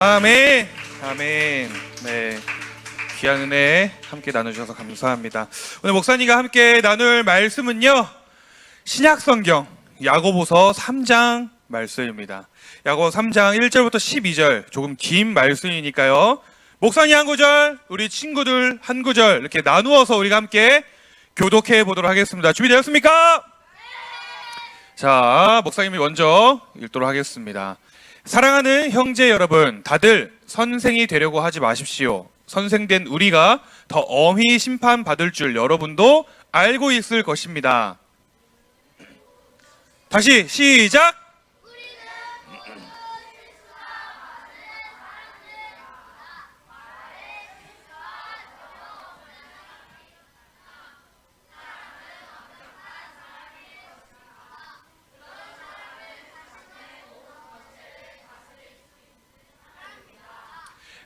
아멘. 아멘. 네. 귀한 은혜 함께 나눠주셔서 감사합니다. 오늘 목사님과 함께 나눌 말씀은요, 신약성경 야고보서 3장 말씀입니다. 야고보서 3장 1절부터 12절, 조금 긴 말씀이니까요, 목사님 한 구절, 우리 친구들 한 구절 이렇게 나누어서 우리가 함께 교독해 보도록 하겠습니다. 준비되었습니까? 자, 목사님이 먼저 읽도록 하겠습니다. 사랑하는 형제 여러분, 다들 선생이 되려고 하지 마십시오. 선생된 우리가 더 엄히 심판받을 줄 여러분도 알고 있을 것입니다. 다시 시작!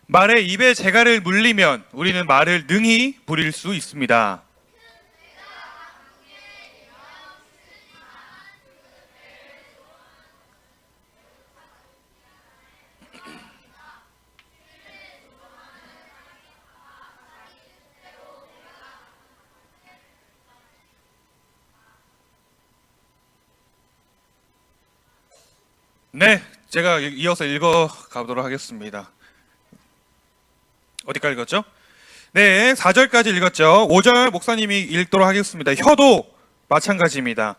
말의 입에 재갈을 물리면 우리는 말을 능히 부릴 수 있습니다. 네, 제가 이어서 읽어 가도록 하겠습니다. 어디까지 읽었죠? 네, 4절까지 읽었죠. 5절 목사님이 읽도록 하겠습니다. 혀도 마찬가지입니다.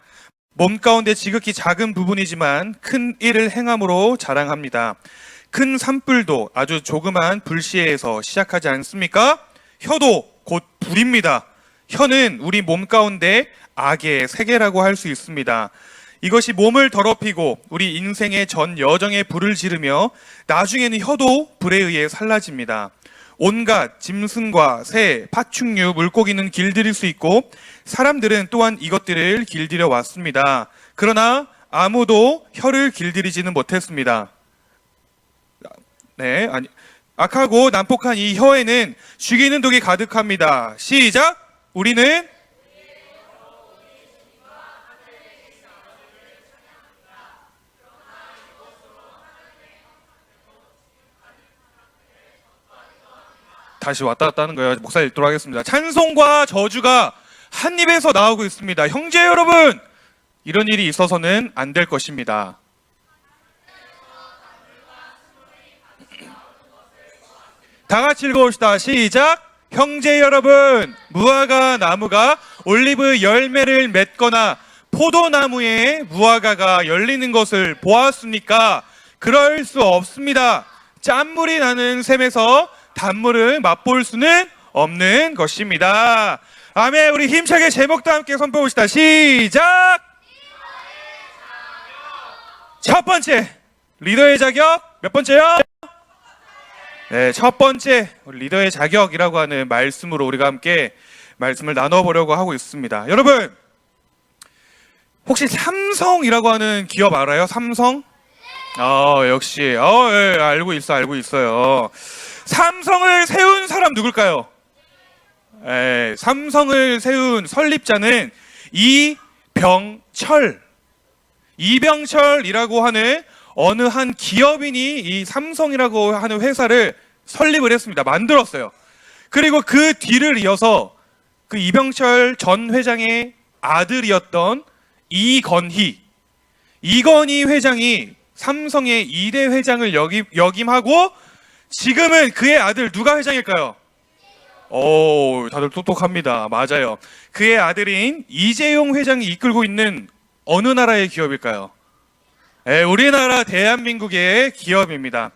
몸 가운데 지극히 작은 부분이지만 큰 일을 행함으로 자랑합니다. 큰 산불도 아주 조그만 불씨에서 시작하지 않습니까? 혀도 곧 불입니다. 혀는 우리 몸 가운데 악의 세계라고 할 수 있습니다. 이것이 몸을 더럽히고 우리 인생의 전 여정에 불을 지르며 나중에는 혀도 불에 의해 살라집니다. 온갖 짐승과 새, 파충류, 물고기는 길들일 수 있고 사람들은 또한 이것들을 길들여 왔습니다. 그러나 아무도 혀를 길들이지는 못했습니다. 네, 아니, 악하고 난폭한 이 혀에는 죽이는 독이 가득합니다. 시작! 우리는 다시 왔다 갔다 하는 거예요. 목사님 읽도록 하겠습니다. 찬송과 저주가 한 입에서 나오고 있습니다. 형제 여러분, 이런 일이 있어서는 안 될 것입니다. 다 같이 읽어봅시다. 시작! 형제 여러분, 무화과 나무가 올리브 열매를 맺거나 포도나무에 무화과가 열리는 것을 보았습니까? 그럴 수 없습니다. 짠물이 나는 샘에서 단물을 맛볼 수는 없는 것입니다. 아멘. 우리 힘차게 제목도 함께 선포합시다. 시작! 첫 번째, 리더의 자격. 몇 번째요? 네, 첫 번째, 리더의 자격이라고 하는 말씀으로 우리가 함께 말씀을 나눠보려고 하고 있습니다. 여러분, 혹시 삼성이라고 하는 기업 알아요? 삼성? 역시, 예, 알고 있어요. 삼성을 세운 사람 누굴까요? 삼성을 세운 설립자는 이병철이라고 하는 어느 한 기업인이 이 삼성이라고 하는 회사를 설립을 했습니다. 만들었어요. 그리고 그 뒤를 이어서 그 이병철 전 회장의 아들이었던 이건희 회장이 삼성의 2대 회장을 역임하고 지금은 그의 아들 누가 회장일까요? 오, 다들 똑똑합니다. 맞아요. 그의 아들인 이재용 회장이 이끌고 있는 어느 나라의 기업일까요? 우리나라 대한민국의 기업입니다.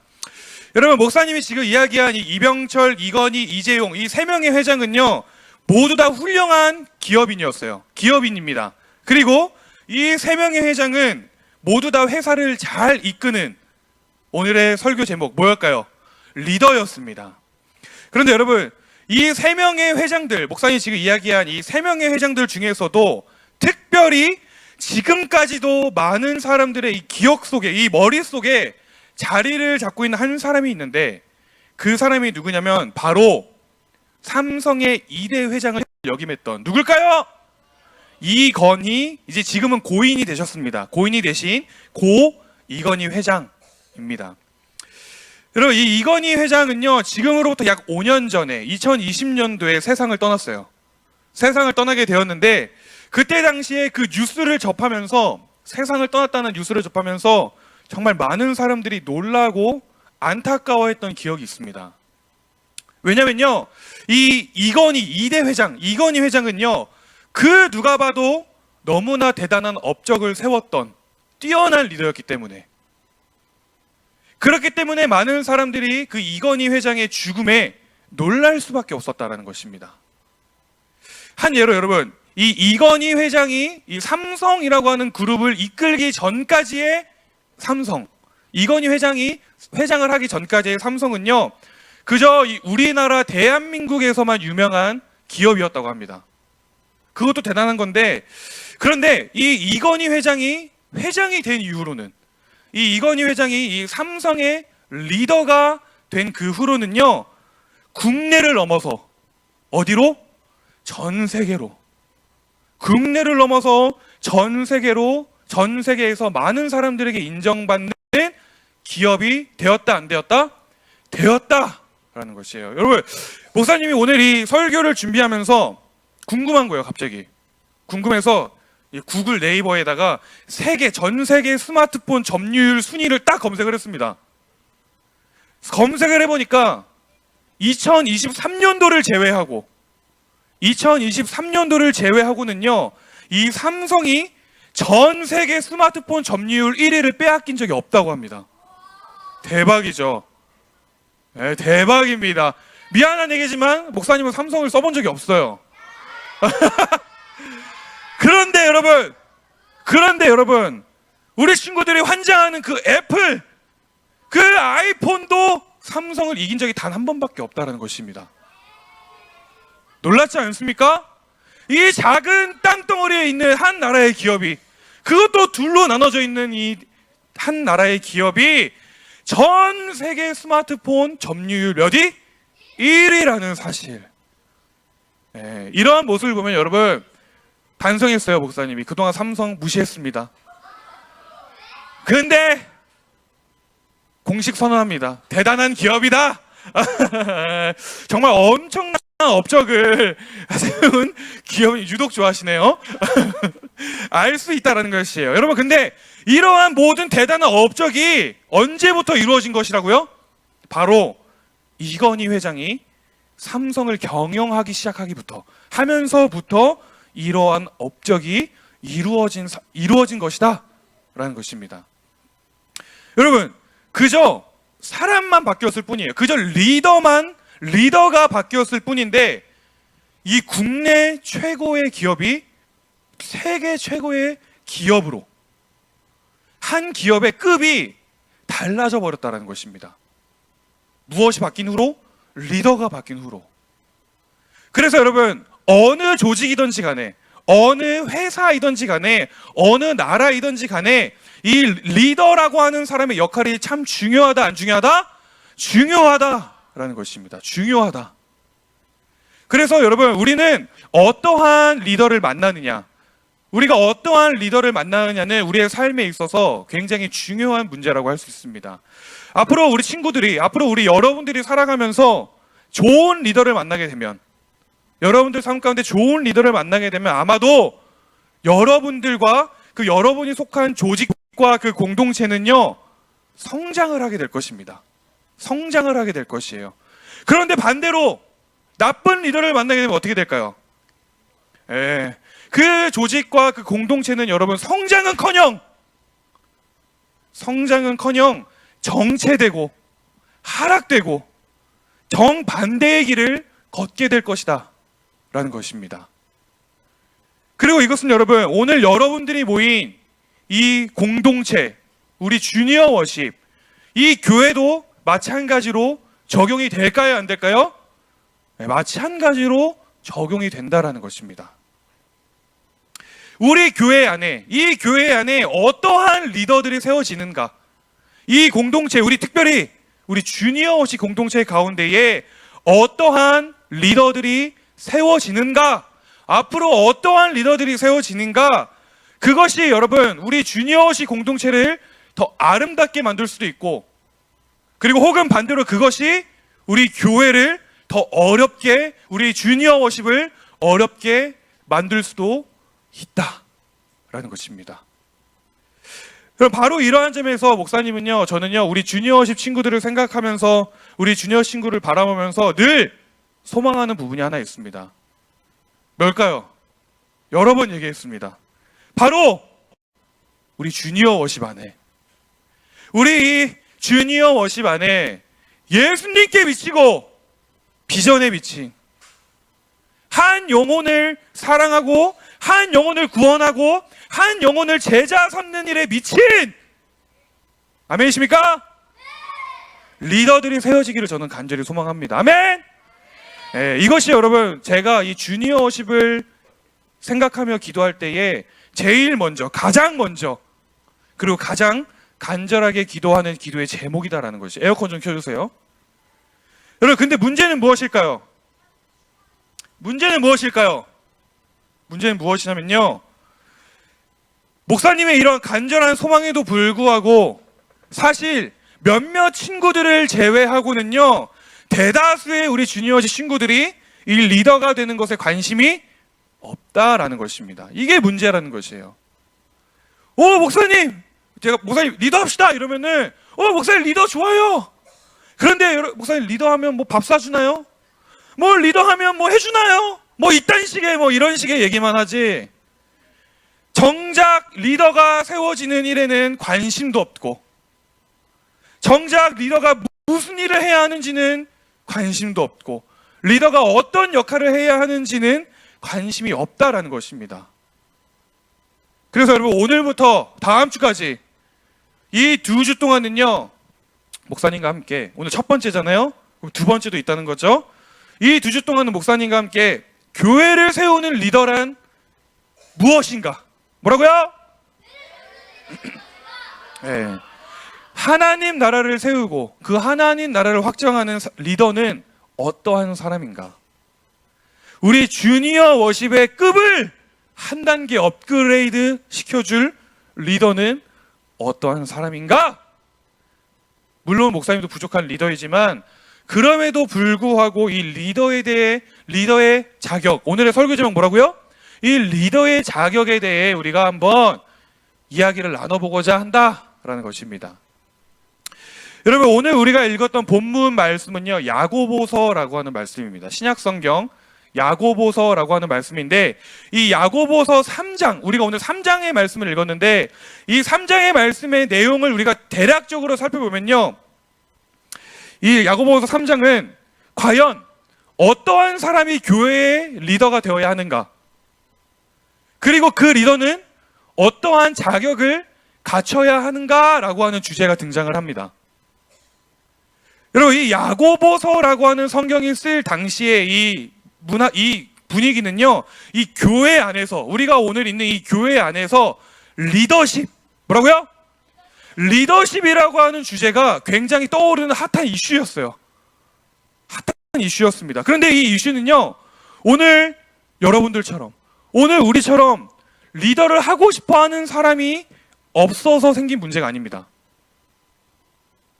여러분, 목사님이 지금 이야기한 이 이병철, 이건희, 이재용 이 세 명의 회장은요, 모두 다 훌륭한 기업인이었어요. 기업인입니다. 그리고 이 세 명의 회장은 모두 다 회사를 잘 이끄는, 오늘의 설교 제목 뭐였까요? 리더였습니다. 그런데 여러분, 이 세 명의 회장들, 목사님이 지금 이야기한 이 세 명의 회장들 중에서도 특별히 지금까지도 많은 사람들의 이 기억 속에, 이 머릿속에 자리를 잡고 있는 한 사람이 있는데, 그 사람이 누구냐면 바로 삼성의 2대 회장을 역임했던 누굴까요? 이건희, 이제 지금은 고인이 되셨습니다. 고인이 되신 이건희 회장입니다. 여러분, 이 이건희 회장은요, 지금으로부터 약 5년 전에 2020년도에 세상을 떠났어요. 세상을 떠나게 되었는데, 그때 당시에 그 뉴스를 접하면서, 세상을 떠났다는 뉴스를 접하면서 정말 많은 사람들이 놀라고 안타까워했던 기억이 있습니다. 왜냐면요, 이건희 회장은요, 그 누가 봐도 너무나 대단한 업적을 세웠던 뛰어난 리더였기 때문에, 그렇기 때문에 많은 사람들이 그 이건희 회장의 죽음에 놀랄 수밖에 없었다는 것입니다. 한 예로 여러분, 이 이건희 회장이 이 삼성이라고 하는 그룹을 이끌기 전까지의 삼성, 이건희 회장이 회장을 하기 전까지의 삼성은요, 그저 우리나라 대한민국에서만 유명한 기업이었다고 합니다. 그것도 대단한 건데, 그런데 이 이건희 회장이 된 이후로는, 이 이건희 회장이 이 삼성의 리더가 된 그 후로는요, 국내를 넘어서 어디로? 전 세계로. 국내를 넘어서 전 세계로, 전 세계에서 많은 사람들에게 인정받는 기업이 되었다, 안 되었다? 되었다라는 것이에요. 여러분, 목사님이 오늘 이 설교를 준비하면서 궁금한 거예요. 갑자기 궁금해서 구글 네이버에다가 전 세계 스마트폰 점유율 순위를 딱 검색을 했습니다. 검색을 해보니까 2023년도를 제외하고는요, 이 삼성이 전 세계 스마트폰 점유율 1위를 빼앗긴 적이 없다고 합니다. 대박이죠. 네, 대박입니다. 미안한 얘기지만 목사님은 삼성을 써본 적이 없어요. 그런데 여러분, 우리 친구들이 환장하는 그 애플, 그 아이폰도 삼성을 이긴 적이 단 한 번밖에 없다는 것입니다. 놀랍지 않습니까? 이 작은 땅덩어리에 있는 한 나라의 기업이, 그것도 둘로 나눠져 있는 이 한 나라의 기업이 전 세계 스마트폰 점유율 몇위? 1위라는 사실. 네, 이러한 모습을 보면 여러분, 반성했어요. 목사님이 그동안 삼성 무시했습니다. 그런데 공식 선언합니다. 대단한 기업이다. 정말 엄청난 업적을 세운 기업이 유독 좋아하시네요. 알 수 있다는 것이에요. 여러분, 근데 이러한 모든 대단한 업적이 언제부터 이루어진 것이라고요? 바로 이건희 회장이 삼성을 경영하기 시작하기부터 하면서부터 이러한 업적이 이루어진 것이다 라는 것입니다. 여러분, 그저 사람만 바뀌었을 뿐이에요. 그저 리더가 바뀌었을 뿐인데, 이 국내 최고의 기업이 세계 최고의 기업으로, 한 기업의 급이 달라져 버렸다는 것입니다. 무엇이 바뀐 후로? 리더가 바뀐 후로. 그래서 여러분, 어느 조직이든지 간에, 어느 회사이든지 간에, 어느 나라이든지 간에 이 리더라고 하는 사람의 역할이 참 중요하다, 안 중요하다? 중요하다라는 것입니다. 중요하다. 그래서 여러분, 우리는 어떠한 리더를 만나느냐, 우리가 어떠한 리더를 만나느냐는 우리의 삶에 있어서 굉장히 중요한 문제라고 할 수 있습니다. 앞으로 우리 여러분들이 살아가면서 좋은 리더를 만나게 되면, 여러분들 삶 가운데 좋은 리더를 만나게 되면 아마도 여러분들과 그 여러분이 속한 조직과 그 공동체는요, 성장을 하게 될 것입니다. 성장을 하게 될 것이에요. 그런데 반대로 나쁜 리더를 만나게 되면 어떻게 될까요? 그 조직과 그 공동체는 여러분 성장은커녕 정체되고 하락되고 정반대의 길을 걷게 될 것이다 라는 것입니다. 그리고 이것은 여러분, 오늘 여러분들이 모인 이 공동체, 우리 주니어 워십, 이 교회도 마찬가지로 적용이 될까요, 안 될까요? 네, 마찬가지로 적용이 된다라는 것입니다. 우리 교회 안에, 이 교회 안에 어떠한 리더들이 세워지는가, 이 공동체, 특별히 우리 주니어 워십 공동체 가운데에 어떠한 리더들이 세워지는가, 앞으로 어떠한 리더들이 세워지는가, 그것이 여러분 우리 주니어 워십 공동체를 더 아름답게 만들 수도 있고, 그리고 혹은 반대로 그것이 우리 교회를 더 어렵게, 우리 주니어 워십을 어렵게 만들 수도 있다라는 것입니다. 그럼 바로 이러한 점에서 목사님은요, 저는요, 우리 주니어십 친구들을 생각하면서, 우리 주니어 친구를 바라보면서 늘 소망하는 부분이 하나 있습니다. 뭘까요? 여러 번 얘기했습니다. 바로 우리 주니어 워십 안에, 우리 이 주니어 워십 안에 예수님께 미치고 비전에 미친, 한 영혼을 사랑하고 한 영혼을 구원하고 한 영혼을 제자 삼는 일에 미친, 아멘이십니까? 리더들이 세워지기를 저는 간절히 소망합니다. 아멘. 네, 이것이 여러분, 제가 이 주니어십을 생각하며 기도할 때에 제일 먼저, 가장 먼저, 그리고 가장 간절하게 기도하는 기도의 제목이다라는 것이. 에어컨 좀 켜주세요. 여러분, 근데 문제는 무엇일까요? 문제는 무엇이냐면요, 목사님의 이런 간절한 소망에도 불구하고 사실 몇몇 친구들을 제외하고는요, 대다수의 우리 주니어십 친구들이 이 리더가 되는 것에 관심이 없다라는 것입니다. 이게 문제라는 것이에요. 목사님, 제가 목사님 리더합시다 이러면은 목사님 리더 좋아요. 그런데 목사님 리더하면 뭐 밥 사주나요? 뭐 리더하면 뭐 해주나요? 뭐 이딴 식의 뭐 이런 식의 얘기만 하지, 정작 리더가 세워지는 일에는 관심도 없고, 정작 리더가 무슨 일을 해야 하는지는 관심도 없고, 리더가 어떤 역할을 해야 하는지는 관심이 없다라는 것입니다. 그래서 여러분, 오늘부터 다음 주까지 이 2주 동안은요, 목사님과 함께, 오늘 첫 번째잖아요. 그럼 두 번째도 있다는 거죠. 이 2주 동안은 목사님과 함께 교회를 세우는 리더란 무엇인가? 뭐라고요? 네. 하나님 나라를 세우고 그 하나님 나라를 확정하는 리더는 어떠한 사람인가? 우리 주니어 워십의 급을 한 단계 업그레이드 시켜줄 리더는 어떠한 사람인가? 물론 목사님도 부족한 리더이지만, 그럼에도 불구하고 이 리더에 대해, 리더의 자격, 오늘의 설교 제목 뭐라고요? 이 리더의 자격에 대해 우리가 한번 이야기를 나눠보고자 한다라는 것입니다. 여러분, 오늘 우리가 읽었던 본문 말씀은요, 야고보서라고 하는 말씀입니다. 신약성경 야고보서라고 하는 말씀인데, 이 야고보서 3장, 우리가 오늘 3장의 말씀을 읽었는데, 이 3장의 말씀의 내용을 우리가 대략적으로 살펴보면요, 이 야고보서 3장은 과연 어떠한 사람이 교회의 리더가 되어야 하는가, 그리고 그 리더는 어떠한 자격을 갖춰야 하는가라고 하는 주제가 등장을 합니다. 여러분, 이 야고보서라고 하는 성경이 쓸 당시에 이 분위기는요, 이 교회 안에서, 우리가 오늘 있는 이 교회 안에서 리더십, 뭐라고요? 리더십이라고 하는 주제가 굉장히 떠오르는 핫한 이슈였어요. 핫한 이슈였습니다. 그런데 이 이슈는요, 오늘 여러분들처럼, 오늘 우리처럼 리더를 하고 싶어 하는 사람이 없어서 생긴 문제가 아닙니다.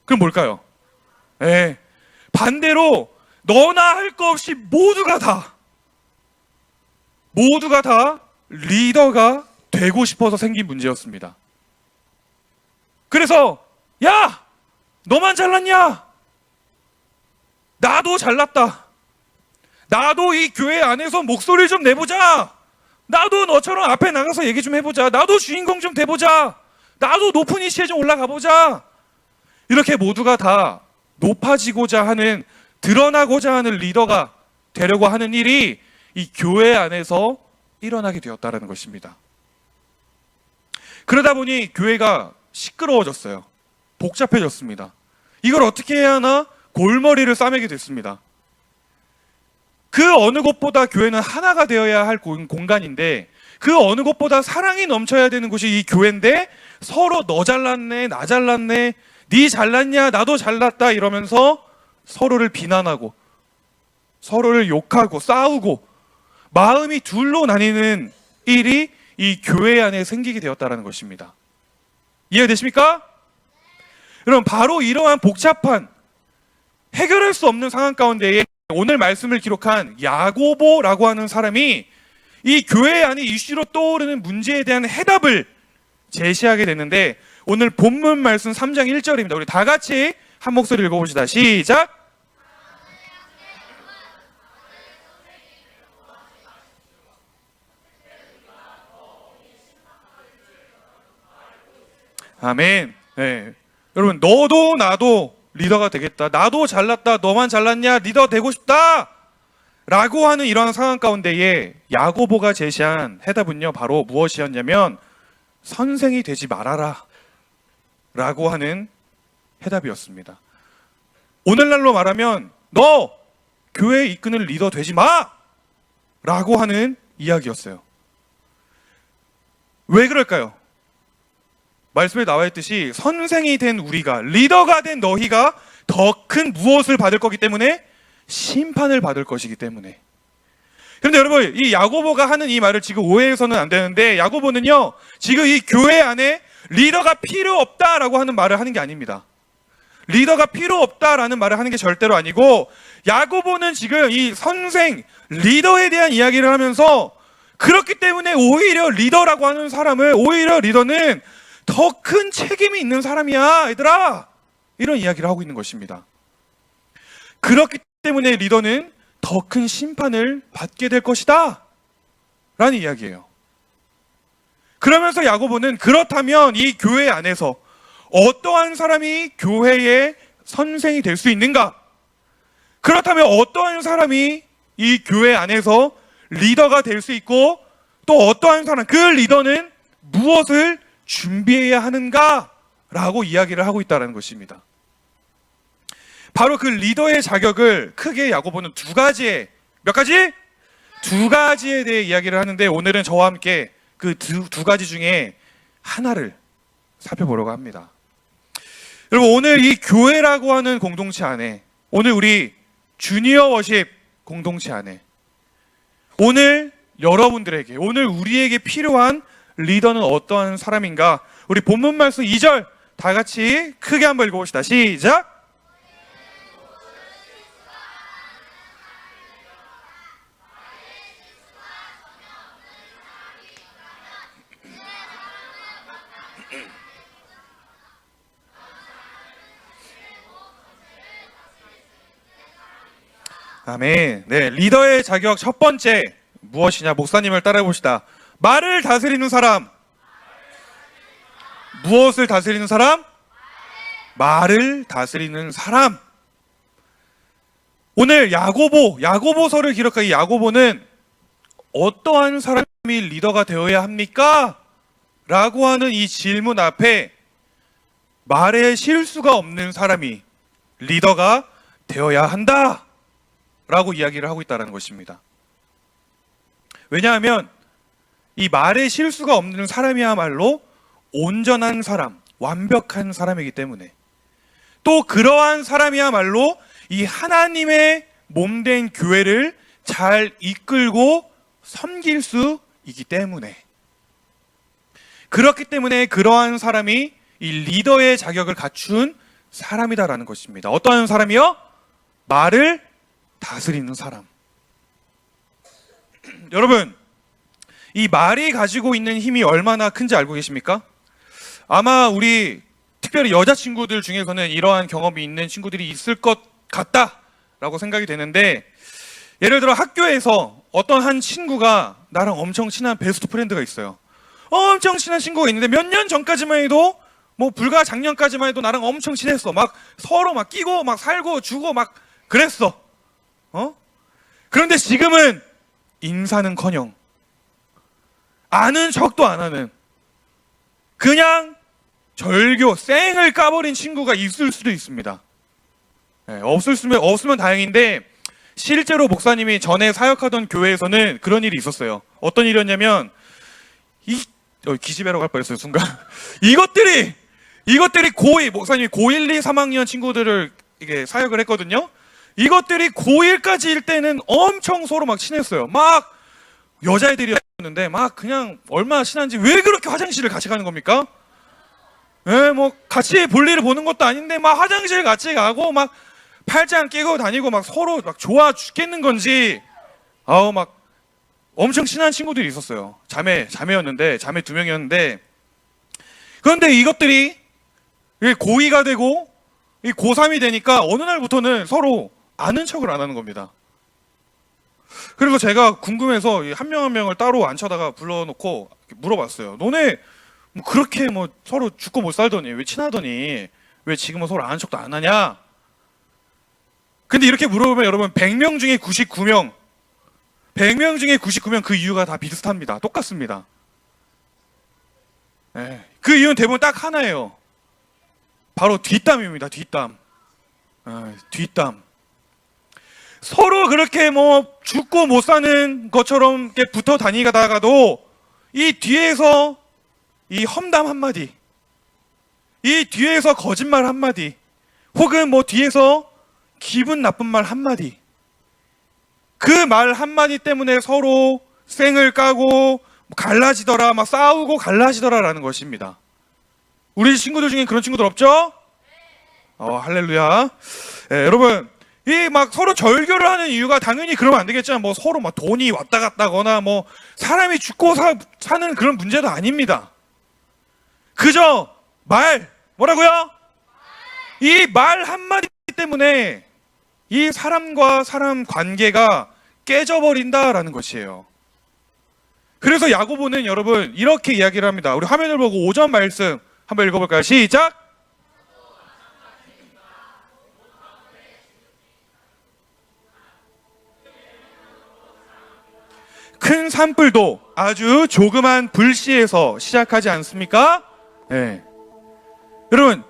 그럼 뭘까요? 네. 반대로 너나 할 거 없이 모두가 다 리더가 되고 싶어서 생긴 문제였습니다. 그래서 야, 너만 잘났냐? 나도 잘났다. 나도 이 교회 안에서 목소리를 좀 내보자. 나도 너처럼 앞에 나가서 얘기 좀 해보자. 나도 주인공 좀 돼보자. 나도 높은 이시에 좀 올라가 보자. 이렇게 모두가 다 높아지고자 하는, 드러나고자 하는 리더가 되려고 하는 일이 이 교회 안에서 일어나게 되었다는 것입니다. 그러다 보니 교회가 시끄러워졌어요. 복잡해졌습니다. 이걸 어떻게 해야 하나 골머리를 싸매게 됐습니다. 그 어느 곳보다 교회는 하나가 되어야 할 공간인데, 그 어느 곳보다 사랑이 넘쳐야 되는 곳이 이 교회인데, 서로 너 잘났네, 나 잘났네, 네 잘났냐, 나도 잘났다 이러면서 서로를 비난하고 서로를 욕하고 싸우고 마음이 둘로 나뉘는 일이 이 교회 안에 생기게 되었다는 것입니다. 이해되십니까? 여러분, 바로 이러한 복잡한 해결할 수 없는 상황 가운데에 오늘 말씀을 기록한 야고보라고 하는 사람이 이 교회 안의 이슈로 떠오르는 문제에 대한 해답을 제시하게 되는데, 오늘 본문 말씀 3장 1절입니다. 우리 다 같이 한 목소리 읽어봅시다. 시작! 아멘. 네. 여러분, 너도 나도 리더가 되겠다. 나도 잘났다. 너만 잘났냐? 리더 되고 싶다. 라고 하는 이런 상황 가운데에 야고보가 제시한 해답은요, 바로 무엇이었냐면 선생이 되지 말아라 라고 하는 해답이었습니다. 오늘날로 말하면 너 교회 이끄는 리더 되지 마! 라고 하는 이야기였어요. 왜 그럴까요? 말씀에 나와 있듯이 선생이 된 우리가, 리더가 된 너희가 더 큰 무엇을 받을 거기 때문에? 심판을 받을 것이기 때문에. 그런데 여러분, 이 야고보가 하는 이 말을 지금 오해해서는 안 되는데, 야고보는요 지금 이 교회 안에 리더가 필요 없다라고 하는 말을 하는 게 아닙니다. 리더가 필요 없다라는 말을 하는 게 절대로 아니고, 야고보는 지금 이 선생, 리더에 대한 이야기를 하면서, 그렇기 때문에 오히려 리더라고 하는 사람을, 오히려 리더는 더 큰 책임이 있는 사람이야 얘들아, 이런 이야기를 하고 있는 것입니다. 그렇기 때문에 리더는 더 큰 심판을 받게 될 것이다 라는 이야기예요. 그러면서 야고보는, 그렇다면 이 교회 안에서 어떠한 사람이 교회의 선생이 될 수 있는가? 그렇다면 어떠한 사람이 이 교회 안에서 리더가 될 수 있고, 또 어떠한 사람, 그 리더는 무엇을 준비해야 하는가? 라고 이야기를 하고 있다는 것입니다. 바로 그 리더의 자격을 크게 야고보는 두 가지에 대해 이야기를 하는데, 오늘은 저와 함께 그 두 가지 중에 하나를 살펴보려고 합니다. 여러분, 오늘 이 교회라고 하는 공동체 안에, 오늘 우리 주니어 워십 공동체 안에, 오늘 여러분들에게, 오늘 우리에게 필요한 리더는 어떠한 사람인가? 우리 본문 말씀 2절 다 같이 크게 한번 읽어봅시다. 시작! 아멘. 네, 리더의 자격 첫 번째 무엇이냐? 목사님을 따라해 봅시다. 말을 다스리는 사람. 무엇을 다스리는 사람? 말을 다스리는 사람. 오늘 야고보서를 기록한 이 야고보는 어떠한 사람이 리더가 되어야 합니까? 라고 하는 이 질문 앞에 말에 실수가 없는 사람이 리더가 되어야 한다 라고 이야기를 하고 있다는 것입니다. 왜냐하면 이 말에 실수가 없는 사람이야말로 온전한 사람, 완벽한 사람이기 때문에, 또 그러한 사람이야말로 이 하나님의 몸된 교회를 잘 이끌고 섬길 수 있기 때문에, 그렇기 때문에 그러한 사람이 이 리더의 자격을 갖춘 사람이다라는 것입니다. 어떠한 사람이요? 말을 다스리는 사람. 여러분, 이 말이 가지고 있는 힘이 얼마나 큰지 알고 계십니까? 아마 우리 특별히 여자친구들 중에서는 이러한 경험이 있는 친구들이 있을 것 같다라고 생각이 되는데, 예를 들어 학교에서 어떤 한 친구가 나랑 엄청 친한 베스트 프렌드가 있어요. 엄청 친한 친구가 있는데 몇 년 전까지만 해도, 뭐 불과 작년까지만 해도 나랑 엄청 친했어. 막 서로 막 끼고 막 살고 주고 막 그랬어. 그런데 지금은 인사는커녕 아는 척도 안 하는, 그냥 절교 쌩을 까버린 친구가 있을 수도 있습니다. 네, 없으면 다행인데, 실제로 목사님이 전에 사역하던 교회에서는 그런 일이 있었어요. 어떤 일이었냐면, 기집애라고 할 뻔했어요, 순간. 이것들이 목사님이 고1, 2, 3학년 친구들을 이게 사역을 했거든요. 이것들이 고1까지일 때는 엄청 서로 막 친했어요. 막 여자애들이었는데 막 그냥 얼마나 친한지, 왜 그렇게 화장실을 같이 가는 겁니까? 예, 뭐 같이 볼일을 보는 것도 아닌데 막 화장실 같이 가고 막 팔짱 끼고 다니고 막 서로 막 좋아 죽겠는 건지 아우 막 엄청 친한 친구들이 있었어요. 자매였는데 자매 2명이었는데 그런데 이것들이 고2가 되고 이 고3이 되니까 어느 날부터는 서로 아는 척을 안 하는 겁니다. 그래서 제가 궁금해서 한 명 한 명을 따로 앉혀다가 불러놓고 물어봤어요. 너네 뭐 그렇게 뭐 서로 죽고 못 살더니 왜 친하더니 왜 지금은 서로 아는 척도 안 하냐? 근데 이렇게 물어보면 여러분 100명 중에 99명 그 이유가 다 비슷합니다. 똑같습니다. 네. 그 이유는 대부분 딱 하나예요. 바로 뒷담입니다. 뒷담. 뒷담. 서로 그렇게 뭐 죽고 못 사는 것처럼 이렇게 붙어 다니다가도 이 뒤에서 이 험담 한마디, 이 뒤에서 거짓말 한마디, 혹은 뭐 뒤에서 기분 나쁜 말 한마디, 그 말 한마디 때문에 서로 쌩을 까고 갈라지더라, 막 싸우고 갈라지더라라는 것입니다. 우리 친구들 중에 그런 친구들 없죠? 할렐루야. 네, 여러분, 이 막 서로 절교를 하는 이유가 당연히 그러면 안 되겠지만 뭐 서로 막 돈이 왔다 갔다거나 뭐 사람이 죽고 사는 그런 문제도 아닙니다. 그저 뭐라고요? 이 말 한마디 때문에 이 사람과 사람 관계가 깨져버린다라는 것이에요. 그래서 야고보는 여러분 이렇게 이야기를 합니다. 우리 화면을 보고 5절 말씀 한번 읽어볼까요? 시작! 큰 산불도 아주 조그만 불씨에서 시작하지 않습니까? 네. 여러분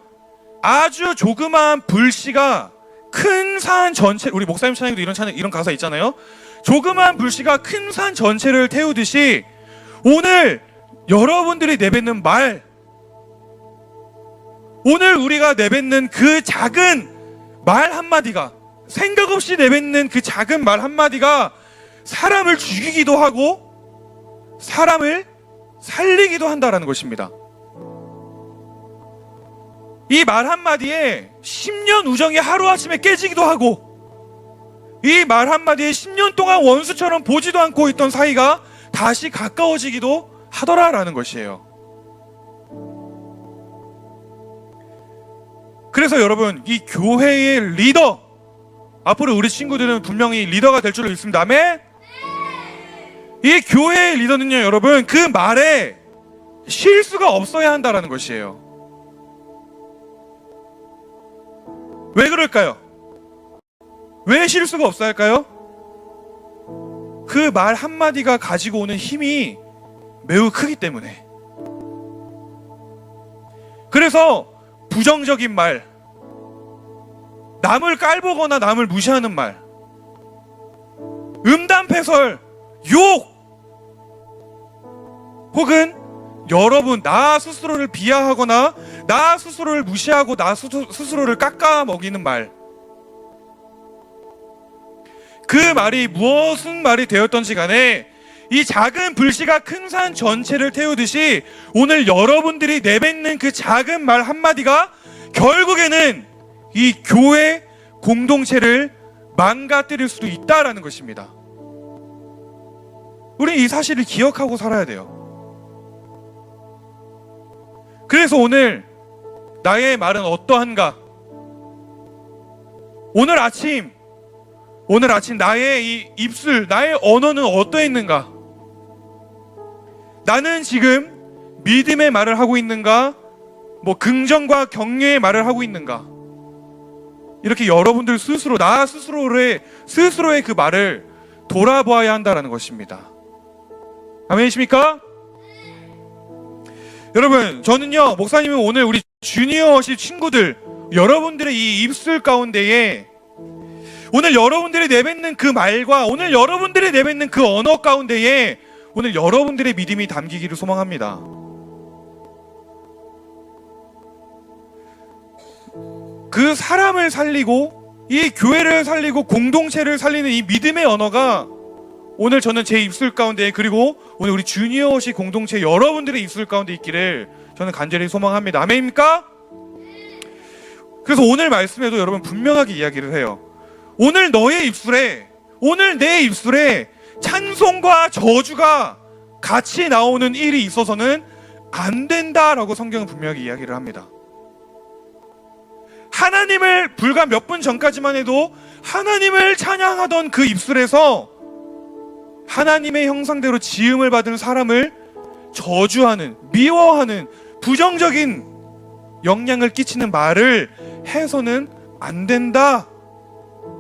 아주 조그만 불씨가 큰 산 전체, 우리 목사님 찬양에도 이런 가사 있잖아요. 조그만 불씨가 큰 산 전체를 태우듯이 오늘 여러분들이 내뱉는 말, 오늘 우리가 내뱉는 그 작은 말 한마디가, 생각 없이 내뱉는 그 작은 말 한마디가 사람을 죽이기도 하고 사람을 살리기도 한다라는 것입니다. 이 말 한마디에 10년 우정이 하루아침에 깨지기도 하고, 이 말 한마디에 10년 동안 원수처럼 보지도 않고 있던 사이가 다시 가까워지기도 하더라라는 것이에요. 그래서 여러분, 이 교회의 리더, 앞으로 우리 친구들은 분명히 리더가 될 줄로 믿습니다. 아멘? 이 교회의 리더는요, 여러분, 그 말에 실수가 없어야 한다라는 것이에요. 왜 그럴까요? 왜 실수가 없어야 할까요? 그 말 한마디가 가지고 오는 힘이 매우 크기 때문에. 그래서 부정적인 말, 남을 깔보거나 남을 무시하는 말, 음담패설, 욕, 혹은 여러분 나 스스로를 비하하거나 나 스스로를 무시하고 나 스스로를 깎아먹이는 말, 그 말이 무엇은 말이 되었던지 간에 이 작은 불씨가 큰 산 전체를 태우듯이 오늘 여러분들이 내뱉는 그 작은 말 한마디가 결국에는 이 교회 공동체를 망가뜨릴 수도 있다라는 것입니다. 우리 이 사실을 기억하고 살아야 돼요. 그래서 오늘 나의 말은 어떠한가? 오늘 아침 나의 이 입술, 나의 언어는 어떠했는가? 나는 지금 믿음의 말을 하고 있는가? 뭐 긍정과 격려의 말을 하고 있는가? 이렇게 여러분들 스스로, 나 스스로의 그 말을 돌아보아야 한다는 것입니다. 아멘이십니까? 여러분, 저는요, 목사님은 오늘 우리 주니어십 친구들, 여러분들의 이 입술 가운데에 오늘 여러분들이 내뱉는 그 말과 오늘 여러분들이 내뱉는 그 언어 가운데에 오늘 여러분들의 믿음이 담기기를 소망합니다. 그 사람을 살리고 이 교회를 살리고 공동체를 살리는 이 믿음의 언어가 오늘 저는 제 입술 가운데, 그리고 오늘 우리 주니어시 공동체 여러분들의 입술 가운데 있기를 저는 간절히 소망합니다. 아멘입니까? 그래서 오늘 말씀에도 여러분 분명하게 이야기를 해요. 오늘 너의 입술에, 오늘 내 입술에 찬송과 저주가 같이 나오는 일이 있어서는 안 된다라고 성경은 분명하게 이야기를 합니다. 하나님을 불과 몇 분 전까지만 해도 하나님을 찬양하던 그 입술에서 하나님의 형상대로 지음을 받은 사람을 저주하는, 미워하는, 부정적인 영향을 끼치는 말을 해서는 안 된다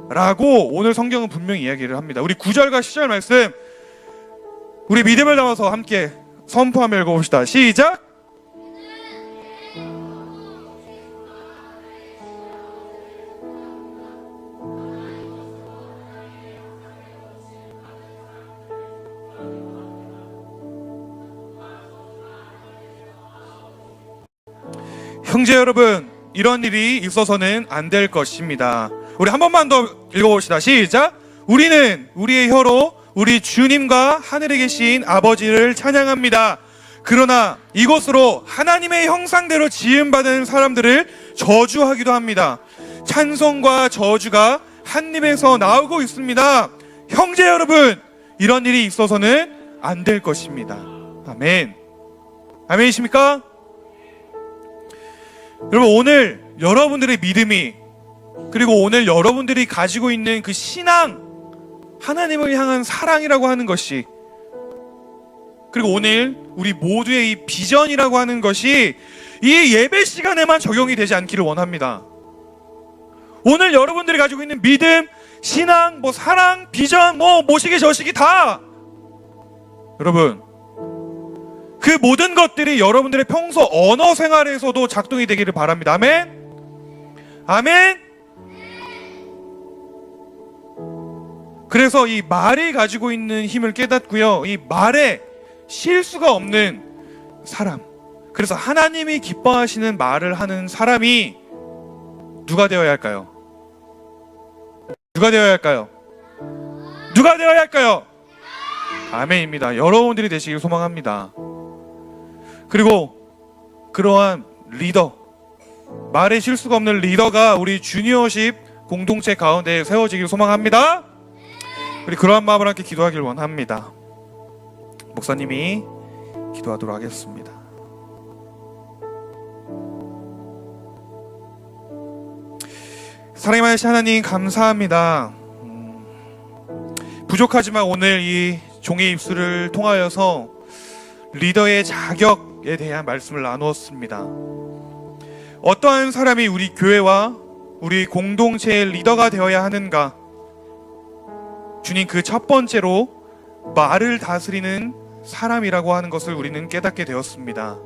라고 오늘 성경은 분명히 이야기를 합니다. 우리 9절과 10절 말씀, 우리 믿음을 담아서 함께 선포하며 읽어봅시다. 시작! 형제 여러분, 이런 일이 있어서는 안 될 것입니다. 우리 한 번만 더 읽어봅시다. 시작! 우리는 우리의 혀로 우리 주님과 하늘에 계신 아버지를 찬양합니다. 그러나 이것으로 하나님의 형상대로 지음받은 사람들을 저주하기도 합니다. 찬송과 저주가 한 입에서 나오고 있습니다. 형제 여러분, 이런 일이 있어서는 안 될 것입니다. 아멘. 아멘이십니까? 여러분, 오늘 여러분들의 믿음이, 그리고 오늘 여러분들이 가지고 있는 그 신앙, 하나님을 향한 사랑이라고 하는 것이, 그리고 오늘 우리 모두의 이 비전이라고 하는 것이 이 예배 시간에만 적용이 되지 않기를 원합니다. 오늘 여러분들이 가지고 있는 믿음, 신앙, 사랑, 비전, 모시기 저시기 다, 여러분, 그 모든 것들이 여러분들의 평소 언어 생활에서도 작동이 되기를 바랍니다. 아멘? 아멘? 그래서 이 말이 가지고 있는 힘을 깨닫고요, 이 말에 실수가 없는 사람, 그래서 하나님이 기뻐하시는 말을 하는 사람이 누가 되어야 할까요? 누가 되어야 할까요? 누가 되어야 할까요? 아멘입니다. 여러분들이 되시길 소망합니다. 그리고 그러한 리더, 말에 실수가 없는 리더가 우리 주니어십 공동체 가운데 세워지길 소망합니다. 우리 그러한 마음을 함께 기도하길 원합니다. 목사님이 기도하도록 하겠습니다. 사랑의 많으신 하나님, 감사합니다. 부족하지만 오늘 이 종의 입술을 통하여서 리더의 자격에 대한 말씀을 나누었습니다. 어떠한 사람이 우리 교회와 우리 공동체의 리더가 되어야 하는가? 주님, 그 첫 번째로 말을 다스리는 사람이라고 하는 것을 우리는 깨닫게 되었습니다.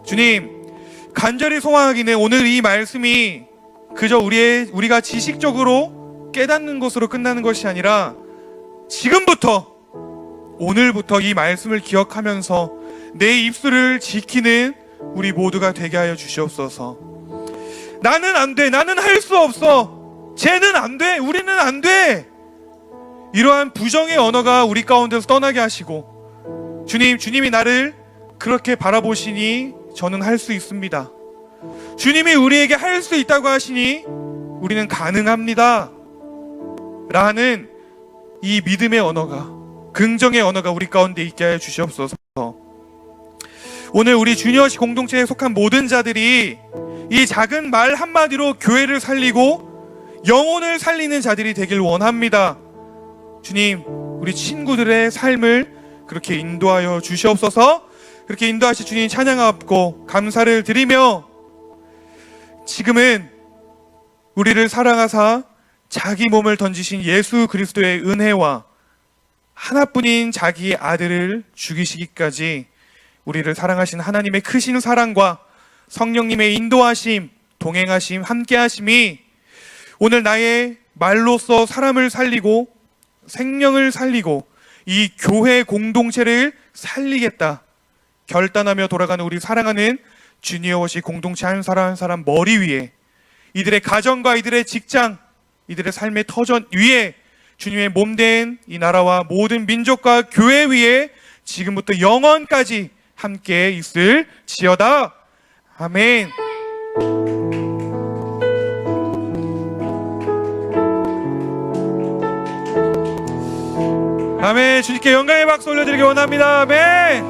주님, 간절히 소망하기는 오늘 이 말씀이 그저 우리가 지식적으로 깨닫는 것으로 끝나는 것이 아니라 지금부터, 오늘부터 이 말씀을 기억하면서 내 입술을 지키는 우리 모두가 되게 하여 주시옵소서. 나는 안 돼, 나는 할 수 없어, 쟤는 안 돼, 우리는 안 돼, 이러한 부정의 언어가 우리 가운데서 떠나게 하시고, 주님이 나를 그렇게 바라보시니 저는 할 수 있습니다. 주님이 우리에게 할 수 있다고 하시니 우리는 가능합니다 라는 이 믿음의 언어가, 긍정의 언어가 우리 가운데 있게 하여 주시옵소서. 오늘 우리 주니어시 공동체에 속한 모든 자들이 이 작은 말 한마디로 교회를 살리고 영혼을 살리는 자들이 되길 원합니다. 주님, 우리 친구들의 삶을 그렇게 인도하여 주시옵소서. 그렇게 인도하시 주님 찬양하고 감사를 드리며, 지금은 우리를 사랑하사 자기 몸을 던지신 예수 그리스도의 은혜와 하나뿐인 자기의 아들을 죽이시기까지 우리를 사랑하신 하나님의 크신 사랑과 성령님의 인도하심, 동행하심, 함께하심이 오늘 나의 말로써 사람을 살리고 생명을 살리고 이 교회 공동체를 살리겠다 결단하며 돌아가는 우리 사랑하는 주니어워시 공동체 한 사람 한 사람 머리 위에, 이들의 가정과 이들의 직장, 이들의 삶의 터전 위에 주님의 몸된 이 나라와 모든 민족과 교회 위에 지금부터 영원까지 함께 있을지어다. 아멘. 아멘. 주님께 영광의 박수 올려드리기 원합니다. 아멘.